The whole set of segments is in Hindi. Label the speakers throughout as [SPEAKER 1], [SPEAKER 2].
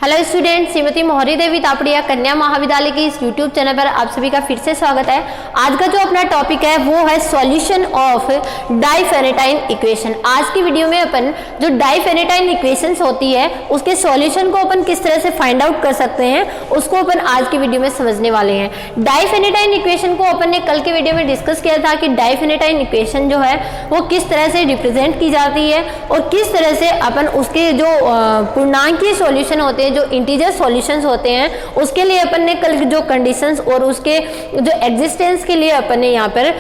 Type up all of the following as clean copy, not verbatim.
[SPEAKER 1] हेलो स्टूडेंट, श्रीमती मोहरी देवी तापड़िया कन्या महाविद्यालय के इस यूट्यूब चैनल पर आप सभी का फिर से स्वागत है। आज का जो अपना टॉपिक है वो है सॉल्यूशन ऑफ डाइफेनेटाइन इक्वेशन। आज की वीडियो में अपन जो डाइफेनेटाइन इक्वेशंस होती है उसके सॉल्यूशन को अपन किस तरह से फाइंड आउट कर सकते हैं उसको अपन आज की वीडियो में समझने वाले हैं। डाइफेनेटाइन इक्वेशन को अपन ने कल के वीडियो में डिस्कस किया था कि डाइफेनेटाइन इक्वेशन जो है वो किस तरह से रिप्रेजेंट की जाती है और किस तरह से अपन उसके जो पूर्णांकीय सॉल्यूशन होते हैं, जो इंटीजर सॉल्यूशंस होते हैं, उसके लिए अपन ने कल जो कंडीशंस और उसके जो एग्जिस्टेंस के लिए अपन ने यहाँ पर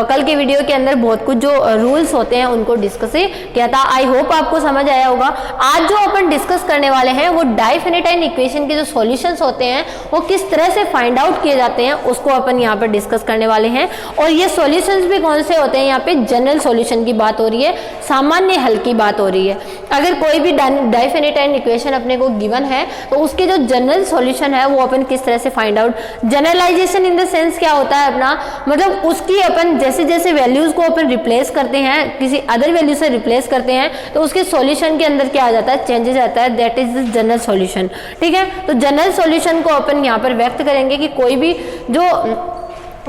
[SPEAKER 1] कल के वीडियो के अंदर बहुत कुछ जो रूल्स होते हैं उनको डिस्कस किया था। आई होप आपको समझ आया होगा। आज जो अपन डिस्कस करने वाले हैं वो डाइफेनेटाइन इक्वेशन के जो सॉल्यूशंस होते हैं वो किस तरह से फाइंड आउट किए जाते हैं उसको अपन यहाँ पर डिस्कस करने वाले हैं। और ये सॉल्यूशंस भी कौन से होते हैं, यहाँ पे जनरल सॉल्यूशन की बात हो रही है, सामान्य हल की बात हो रही है। अगर कोई भी डाइफेनेटाइन इक्वेशन अपने को गिवन है तो उसके जो जनरल सॉल्यूशन है वो अपन किस तरह से find out, generalization in the sense क्या होता है अपना, मतलब उसकी अपन जैसे जैसे वैल्यूज को अपन रिप्लेस करते हैं, किसी अदर वैल्यू से रिप्लेस करते हैं तो उसके सॉल्यूशन के अंदर क्या आ जाता है, चेंजेस आता है। That is the general solution. ठीक है, तो जनरल सॉल्यूशन को अपन यहाँ पर व्यक्त करेंगे कि कोई भी जो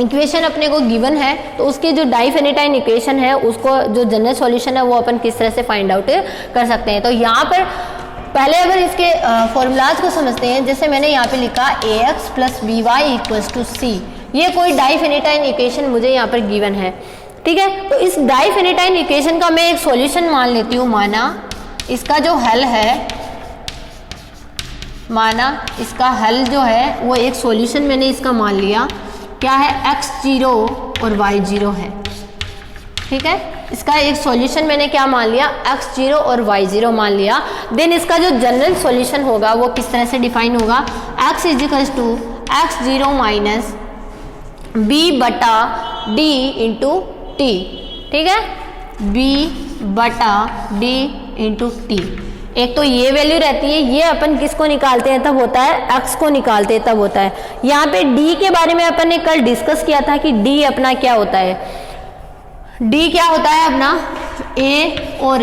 [SPEAKER 1] इक्वेशन अपने को गिवन है तो उसके जो डाइफेनेटाइन इक्वेशन है उसको जो जनरल सॉल्यूशन है वो अपन किस तरह से फाइंड आउट कर सकते हैं। तो यहाँ पर पहले अगर इसके फॉर्मूलाज को समझते हैं, जैसे मैंने यहाँ पे लिखा ax + by = c, ये कोई डाइफेनेटाइन इक्वेशन मुझे यहाँ पर गिवन है। ठीक है, तो इस डाइफेनेटाइन इक्वेशन का मैं एक सॉल्यूशन मान लेती हूँ। माना इसका जो हल है, माना इसका हल जो है वो एक सॉल्यूशन मैंने इसका मान लिया, क्या है, x0 और y0 है। ठीक है, इसका एक सॉल्यूशन मैंने क्या मान लिया, x0 और y0 मान लिया। देन इसका जो जनरल सॉल्यूशन होगा वो किस तरह से डिफाइन होगा, x = x0 - b/d × t। ठीक है, b/d × t। एक तो ये वैल्यू रहती है, ये अपन किसको निकालते हैं तब होता है, x को निकालते हैं तब होता है। यहाँ पे d के बारे में अपन ने कल डिस्कस किया था कि d अपना क्या होता है, d क्या होता है अपना, a और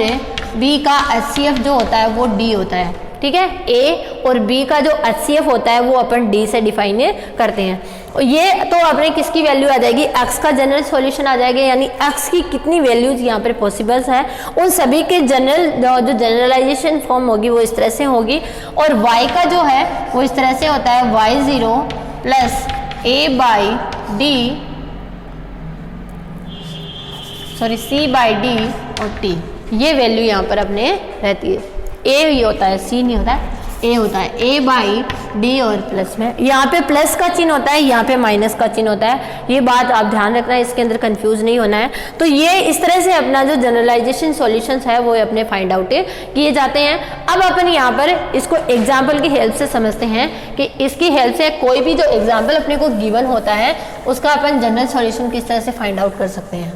[SPEAKER 1] b का HCF जो होता है वो d होता है। ठीक है, a और b का जो HCF होता है वो अपन d से डिफाइन करते हैं। और ये तो अपने किसकी वैल्यू आ जाएगी, x का जनरल सॉल्यूशन आ जाएगा, यानी x की कितनी वैल्यूज यहाँ पर पॉसिबल्स है उन सभी के जनरल जो जनरलाइजेशन फॉर्म होगी वो इस तरह से होगी। और y का जो है वो इस तरह से होता है, y0 + a/d c/d और t। ये वैल्यू यहाँ पर अपने रहती है। a ही होता है, c नहीं होता है, a होता है, a/d और प्लस में यहाँ पे प्लस का चिन्ह होता है, यहाँ पे माइनस का चिन्ह होता है। ये बात आप ध्यान रखना है, इसके अंदर कंफ्यूज नहीं होना है। तो ये इस तरह से अपना जो जनरलाइजेशन सॉल्यूशंस है वो अपने फाइंड आउट किए जाते हैं। अब अपन यहाँ पर इसको एग्जाम्पल की हेल्प से समझते हैं कि इसकी हेल्प से कोई भी जो एग्जाम्पल अपने को गिवन होता है उसका अपन जनरल सॉल्यूशन किस तरह से फाइंड आउट कर सकते हैं।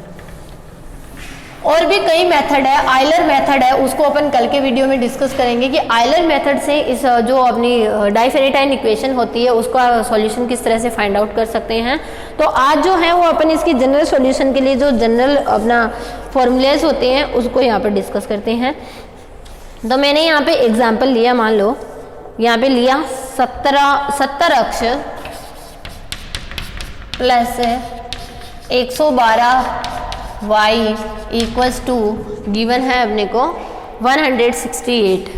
[SPEAKER 1] और भी कई मेथड है, आयलर मेथड है, उसको अपन कल के वीडियो में डिस्कस करेंगे कि आयलर मेथड से इस जो अपनी डाइफेनेटाइन इक्वेशन होती है उसका सॉल्यूशन किस तरह से फाइंड आउट कर सकते हैं। तो आज जो है वो अपन इसकी जनरल सॉल्यूशन के लिए जो जनरल अपना फॉर्मूलेज होते हैं उसको यहाँ पर डिस्कस करते हैं। तो मैंने यहाँ पे एग्जाम्पल लिया, मान लो यहाँ पे लिया 70 अक्ष + 112 y = गिवन है अपने को 168।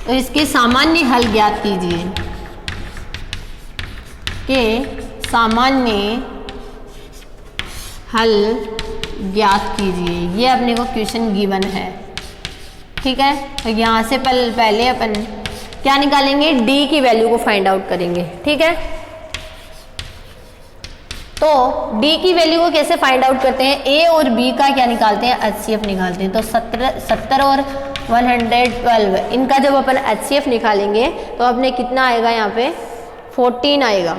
[SPEAKER 1] तो इसके सामान्य हल ज्ञात कीजिए, कि सामान्य हल ज्ञात कीजिए। ये अपने को क्वेश्चन गिवन है। ठीक है, तो यहाँ से पहले अपन क्या निकालेंगे, d की वैल्यू को फाइंड आउट करेंगे। ठीक है, तो d की वैल्यू को कैसे फाइंड आउट करते हैं, a और b का क्या निकालते हैं, HCF निकालते हैं। तो 70 और 112 इनका जब अपन HCF निकालेंगे तो अपने कितना आएगा, यहाँ पे 14 आएगा।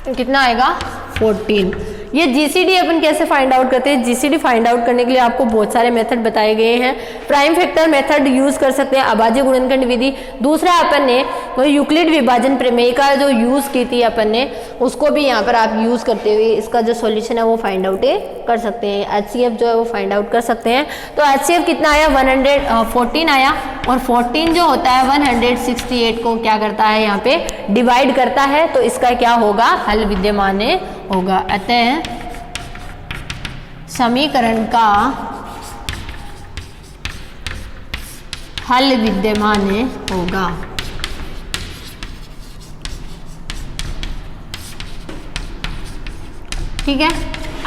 [SPEAKER 1] कितना आएगा, 14। ये जीसीडी अपन कैसे फाइंड आउट करते हैं? जीसीडी फाइंड आउट करने के लिए आपको बहुत सारे मेथड बताए गए हैं। प्राइम फैक्टर मेथड यूज कर सकते हैं, अभाज्य गुणनखंड विधि। दूसरा अपन ने वो यूक्लिड विभाजन प्रमेय का जो यूज की थी अपन ने, उसको भी यहाँ पर आप यूज करते हुए इसका जो सॉल्यूशन है वो फाइंड आउट कर सकते हैं। एचसीएफ जो है वो फाइंड आउट कर सकते हैं। तो एचसीएफ कितना आया? 114 आया, और 14 जो होता है 168 को क्या करता है? यहाँ पे डिवाइड करता है, तो इसका क्या होगा? हल विद्यमान होगा। अतः समीकरण का हल विद्यमान होगा। ठीक है,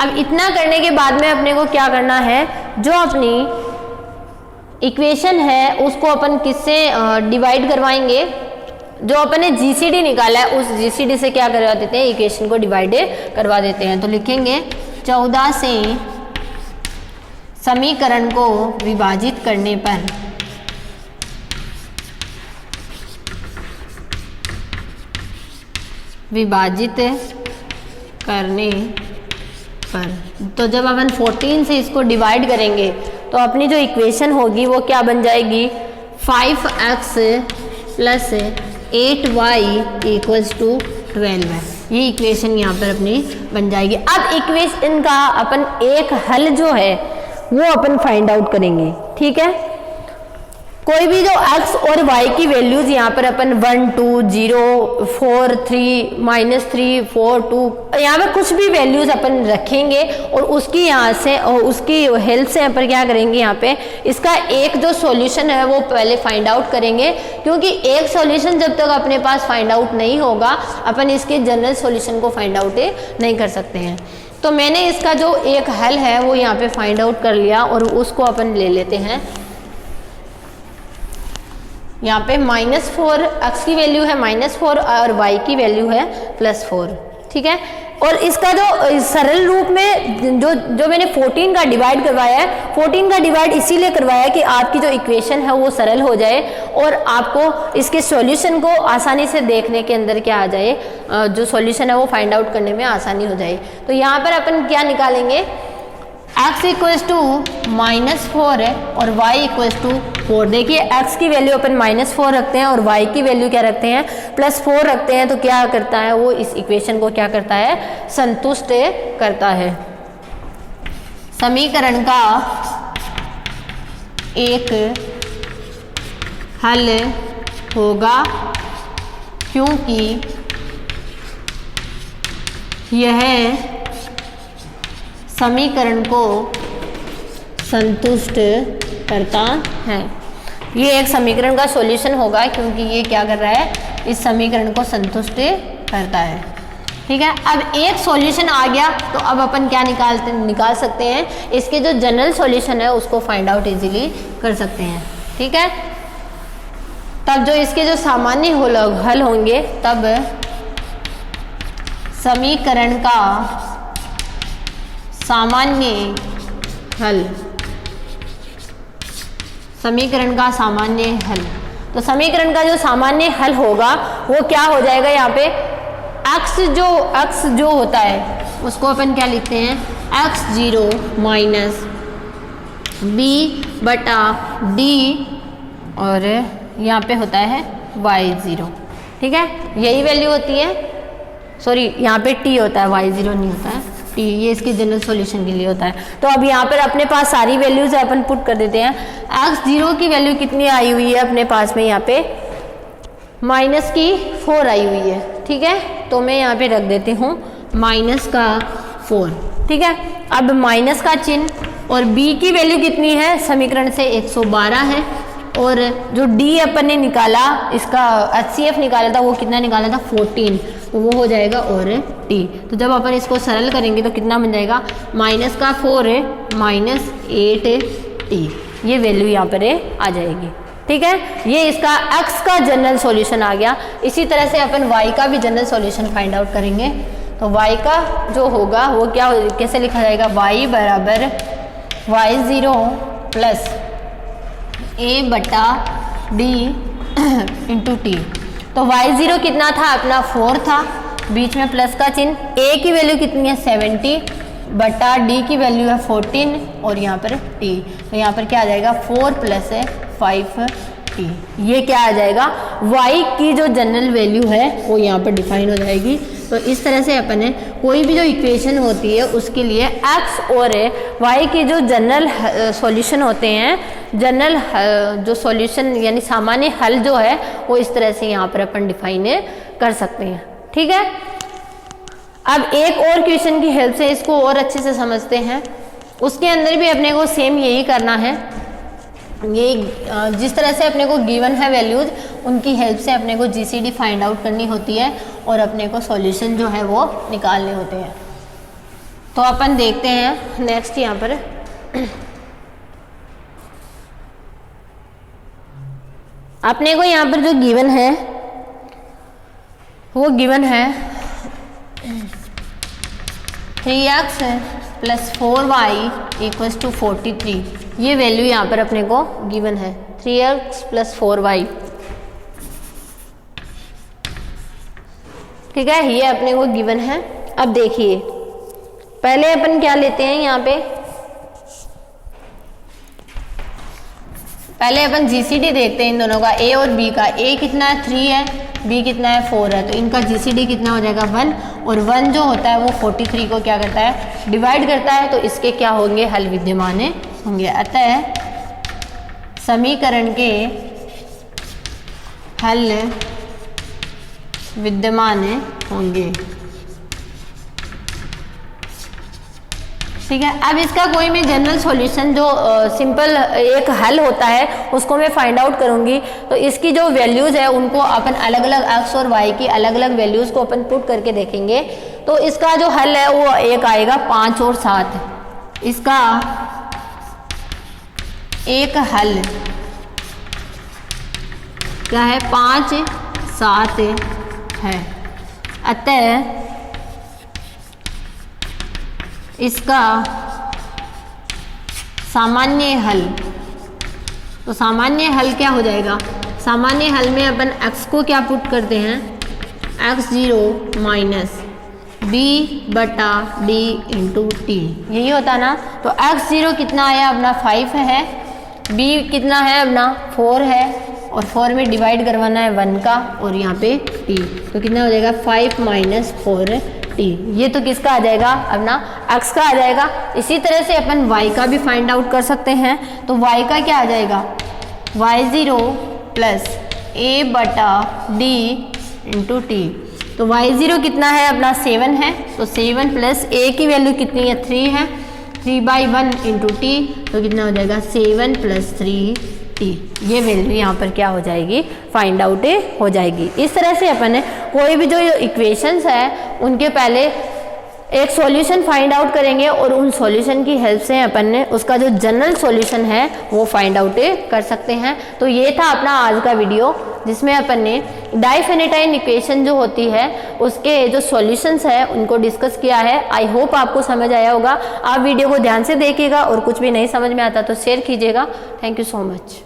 [SPEAKER 1] अब इतना करने के बाद में अपने को क्या करना है? जो अपनी इक्वेशन है उसको अपन किससे डिवाइड करवाएंगे? जो अपन ने जीसीडी निकाला है उस जीसीडी से क्या करवा देते हैं? इक्वेशन को डिवाइड करवा देते हैं। तो लिखेंगे 14 से समीकरण को विभाजित करने पर तो जब अपन 14 से इसको डिवाइड करेंगे तो अपनी जो इक्वेशन होगी वो क्या बन जाएगी? 5x plus 8y equals to 12 है। ये इक्वेशन यहाँ पर अपनी बन जाएगी। अब इक्वेशन का अपन एक हल जो है वो अपन फाइंड आउट करेंगे। ठीक है, कोई भी जो x और y की वैल्यूज यहाँ पर अपन 1 2 0 4 3 -3 4 2 यहाँ पर कुछ भी वैल्यूज अपन रखेंगे और उसकी यहाँ से और उसकी हेल्प से अपन क्या करेंगे? यहाँ पे इसका एक जो सॉल्यूशन है वो पहले फाइंड आउट करेंगे, क्योंकि एक सॉल्यूशन जब तक अपने पास फाइंड आउट नहीं होगा अपन इसके जनरल सॉल्यूशन को फाइंड आउट नहीं कर सकते हैं। तो मैंने इसका जो एक हल है वो यहाँ पे फाइंड आउट कर लिया और उसको अपन ले लेते हैं। यहाँ पे -4 x की वैल्यू है -4 और y की वैल्यू है +4। ठीक है, और इसका जो सरल रूप में जो मैंने 14 का डिवाइड करवाया है, 14 का डिवाइड इसीलिए करवाया कि आपकी जो इक्वेशन है वो सरल हो जाए और आपको इसके सॉल्यूशन को आसानी से देखने के अंदर क्या आ जाए, जो सॉल्यूशन है वो फाइंड आउट करने में आसानी हो जाए। तो यहाँ पर अपन क्या निकालेंगे? x इक्वल्स टू -4 है और y इक्वल्स टू 4। देखिए x की वैल्यू अपन -4 रखते हैं और y की वैल्यू क्या रखते हैं? +4 रखते हैं। तो क्या करता है वो? इस इक्वेशन को क्या करता है? संतुष्ट करता है। समीकरण का एक हल होगा क्योंकि यह समीकरण को संतुष्ट करता है। ये एक समीकरण का सॉल्यूशन होगा क्योंकि ये क्या कर रहा है? इस समीकरण को संतुष्ट करता है। ठीक है, अब एक सॉल्यूशन आ गया तो अब अपन क्या निकाल सकते हैं? इसके जो जनरल सॉल्यूशन है उसको फाइंड आउट इजीली कर सकते हैं। ठीक है, तब जो इसके जो सामान्य हल होंगे तब समीकरण का सामान्य हल, समीकरण का सामान्य हल। तो समीकरण का जो सामान्य हल होगा वो क्या हो जाएगा? यहाँ पे x जो होता है उसको अपन क्या लिखते हैं? x0 माइनस b/d और यहाँ पे होता है y0। ठीक है, यही वैल्यू होती है, सॉरी यहाँ पे t होता है, y0 नहीं होता है, t ये इसके जनरल सॉल्यूशन के लिए होता है। तो अब यहाँ पर अपने पास सारी वैल्यूज अपन पुट कर देते हैं। x0 की वैल्यू कितनी आई हुई है अपने पास में? यहाँ पे -4 आई हुई है। ठीक है, तो मैं यहाँ पे रख देती हूँ -4। ठीक है, अब माइनस का चिन्ह और b की वैल्यू कितनी है? समीकरण से 112 है और जो d अपन ने निकाला, इसका HCF निकाला था, वो कितना निकाला था? 14, तो वो हो जाएगा और t। तो जब अपन इसको सरल करेंगे तो कितना बन जाएगा? -4 -8t, ये वैल्यू यहाँ पर आ जाएगी। ठीक है, ये इसका x का जनरल सॉल्यूशन आ गया। इसी तरह से अपन y का भी जनरल सॉल्यूशन फाइंड आउट करेंगे। तो y का जो होगा वो क्या, कैसे लिखा जाएगा? y बराबर y0 plus a/d into T. तो y0 कितना था अपना? 4 था, बीच में प्लस का चिन्ह। a की वैल्यू कितनी है? 70 बटा डी की वैल्यू है 14 और यहाँ पर टी, तो यहाँ पर क्या आ जाएगा 4 प्लस 5 टी। ये क्या आ जाएगा, y की जो जनरल वैल्यू है वो यहाँ पर डिफाइन हो जाएगी। तो इस तरह से अपन ने कोई भी जो इक्वेशन होती है उसके लिए x और y की जो जनरल सॉल्यूशन होते हैं, जनरल जो सॉल्यूशन यानी सामान्य हल जो है वो इस तरह से यहाँ पर अपन डिफाइन कर सकते हैं। ठीक है, अब एक और क्वेश्चन की हेल्प से इसको और अच्छे से समझते हैं। उसके अंदर भी अपने को सेम यही करना है, ये जिस तरह से अपने को गिवन है वैल्यूज, उनकी हेल्प से अपने को जीसीडी फाइंड आउट करनी होती है और अपने को सॉल्यूशन जो है वो निकालने होते हैं। तो अपन देखते हैं नेक्स्ट यहाँ पर अपने को यहाँ पर जो गिवन है वो गिवन है 3x plus 4y equals to 43। ये वैल्यू यहाँ पर अपने को गिवन है 3x प्लस 4y। ठीक है, ये अपने को गिवन है। अब देखिए पहले अपन क्या लेते हैं, यहाँ पे पहले अपन जीसीडी देखते हैं इन दोनों का, a और b का। a कितना है 3 है, b कितना है 4 है, तो इनका जीसीडी कितना हो जाएगा 1, और 1 जो होता है वो 43 को क्या करता है, डिवाइड करता है। तो इसके क्या होंगे, हल विद्यमान होंगे। अतः समीकरण के हल विद्यमान होंगे। ठीक है, अब इसका कोई मैं जनरल सॉल्यूशन जो सिंपल एक हल होता है उसको मैं फाइंड आउट करूंगी। तो इसकी जो वैल्यूज है उनको अपन अलग अलग x और y की अलग अलग वैल्यूज को अपन पुट करके देखेंगे। तो इसका जो हल है वो एक आएगा 5 और 7। इसका एक हल क्या है 5 7 है। अतः इसका सामान्य हल, तो सामान्य हल क्या हो जाएगा, सामान्य हल में अपन x को क्या पुट करते हैं, x0 माइनस b बटा d इंटू टी, यही होता ना। तो x0 कितना आया अपना 5 है, b कितना है अपना 4 है, और 4 में डिवाइड करवाना है 1 का, और यहाँ पे t, तो कितना हो जाएगा 5 माइनस 4 टी। ये तो किसका आ जाएगा, अपना x का आ जाएगा। इसी तरह से अपन y का भी फाइंड आउट कर सकते हैं। तो y का क्या आ जाएगा, y0 प्लस a बटा d इंटू टी। तो y0 कितना है अपना 7 है, तो 7 प्लस a की वैल्यू कितनी है 3 है, 3/1 इंटू टी, तो कितना हो जाएगा 7 प्लस 3 टी। ये वैल्यू यहाँ पर क्या हो जाएगी, फाइंड आउट हो जाएगी। इस तरह से अपन कोई भी जो इक्वेशंस है उनके पहले एक सॉल्यूशन फाइंड आउट करेंगे और उन सॉल्यूशन की हेल्प से अपन ने उसका जो जनरल सॉल्यूशन है वो फाइंड आउट कर सकते हैं। तो ये था अपना आज का वीडियो, जिसमें अपन ने डाइफिनिटाइन इक्वेशन जो होती है उसके जो सॉल्यूशंस है उनको डिस्कस किया है। आई होप आपको समझ आया होगा। आप वीडियो को ध्यान से देखिएगा और कुछ भी नहीं समझ में आता तो शेयर कीजिएगा। Thank you so much.